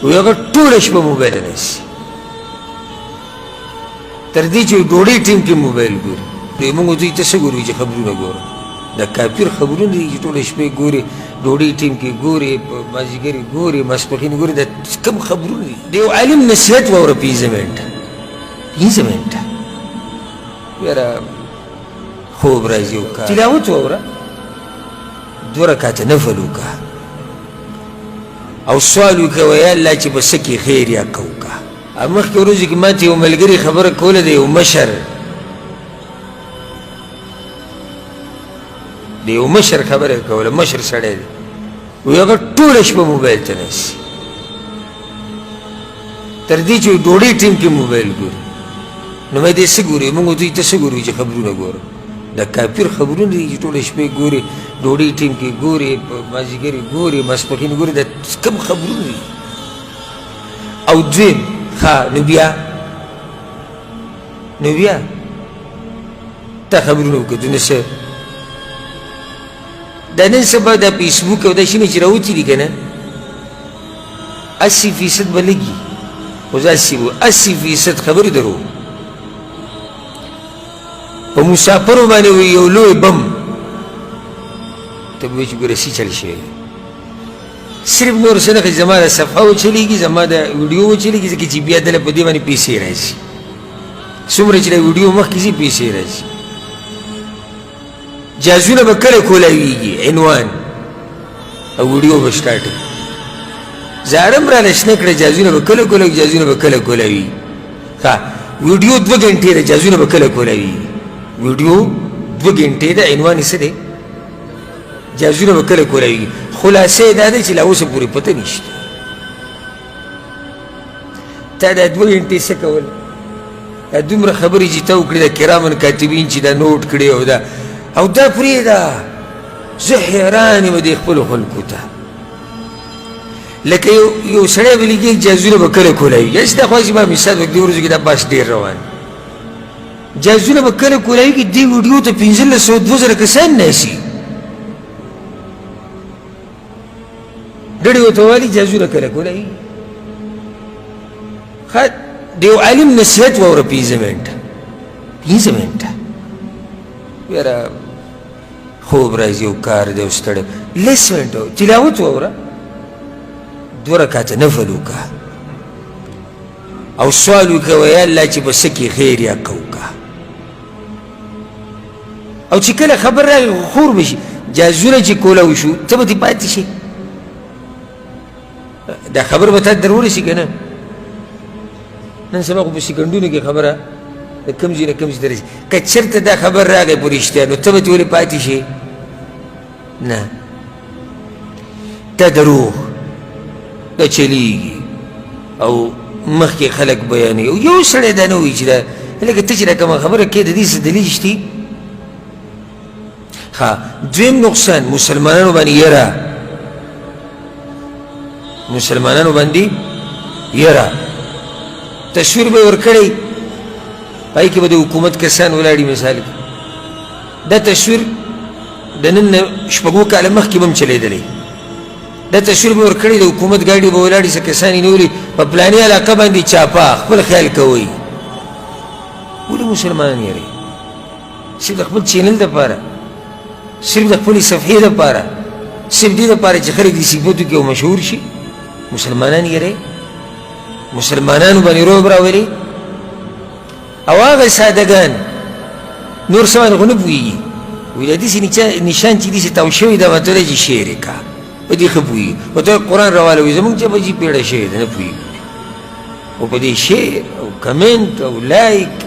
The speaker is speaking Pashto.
وی هغه ټوله شپه موبایل نیسي تر دې چې ډوډۍ ټیم کې موبایل ګوري دوی موږ دوی ته څه ګورو چې خبرونه ګورو دا کافر خبرونه دي چې ټوله شپه ګوري ډوډۍ ټیم کې ګوري مازدیګر ګوري ماسپښین ګوري دا کوم خبرونه دي د یو عالم نصیحت واوره پنځه منټه یاره خوب راځي وکړه تلاوت واوره 2 رکعته نفل وکړه او سوال وکړه ویا الله چې په څه کې خیر یا که وکړه مخکې ورځې کې ما ته یو ملګري خبره کوله د یو مشر خبره کوله مشر سړی دی وی هغه ټوله شپه موبایل ته نیسي تر دې چې ډوډۍ ټیم کې موبایل ګوري نو مې دې څه ګوري موږ دوی ته څه ګورو چې خبرونه ګورو دا کافر خبرونه دي چې ټوله شپه ګوري ډوډۍ ټیم کې ګوري مازدیګر ګوري ماسپښین ګوري دا کوم خبرونه دي او دویم نو بیا تا خبرونه وکړه نو څه دا نن سبا دا فیسبوک او دا شینې چې راوتي دي که نه 80% به لږي خو 80% خبرې درو په مسافرو باندې وي یو لوی بم ته به وایي چې ګوره څه چل شوی صرف نور څه نه زما د صفحه وچلېږي زما د ویډیو وچلېږي ځکه چې بیا دله په دې باندې پیسې راځي څومره چې د ویډیو مخکې ځي پیسې راځي جازونه به کله کولاویږي عنوان او ویډیو به سټارټ زارم راله شنه کړه جازونه به کله کولاوي جازونه به کله کولاوي ویډیو 2 غنټې ده جازونه به کله کولاوي ویډیو 2 غنټې ده عنوان یې څه دی جازونه به کله کولاوي خلاصه دا دی چې لا اوسه پورې پته نشته تا دا 2 غنټې څه کول دا دومره خبرې چې تا وکړې د کرامن کاتبین چې دا نوټ کړې او دا پرېږده زه حیران یم د خپلو خلکو ته لکه یو سړی به لیکي جازونه به کله کولاوي یاسې دا خو ما مثال وکړي دې ورځو کې دا بحث ډېر روان جازونه به کله کولاوي کې دې ویډیو ته 1500-2000 کسان ناسي ډېرې ورته وایي جازونه کله کولاوي د یو عالم نصیحت واوره 15 منټه یاره خوب راځي او کار دی او ستړی لس منټه تلاوت واوره 2 رکعته نفل وکړه او سوال وکړه ویا الله چې په څه کې خیر یا که وکړه او چې کله خبر راغی خور به شي جازونه چې کولاو شو ته به دې پاتې شي دا خبر به تا در ورسي که نه نن سبا خو په سکندونو کې خبره د کوم ځای نه کوم ځای ته رسي که چېرته دا خبر راغی په رښتیا نو ته به تې ولې پاتې شي نه دا دروغ دا چلیږي او مخکې خلک بیانوي او یو سړی دا نه وایي چې دا لکه ته چې دا کومه خبره کوې د دې څه دلیل شتي دویم نقصان مسلمانانو باندې یره تصویر به ورکړی پای کې به د حکومت کسان ولاړي مثال دا تصویر د نن شپږو کاله مخکې به هم چلېدلی دا تصویر به ورکړی د حکومت ګاډي به ولاړي څه کسان یې نیولي په پلاني علاقه باندې چاپه خپل خیال کوئ ولې مسلمانان یېرئ صرف د خپل چینل دپاره صرف د خپلې صفحې دپاره صرف دې دپاره چې خلک دې صفتو کې او مشهور شي مسلمانان یېرئ مسلمانانو باندې روب راولي او هغه سادهګان نور څه باندې خو نه پوهېږي وایي د داسې نشان چې داسې تاو شوی دا ورته وایي چې شعر یې کا په دې ښه پوهېږي ورته قرآن راواله زموږ چپه چې پیړه شوې ده نه پوهېږي او په دې شعر او کمنټ او لایک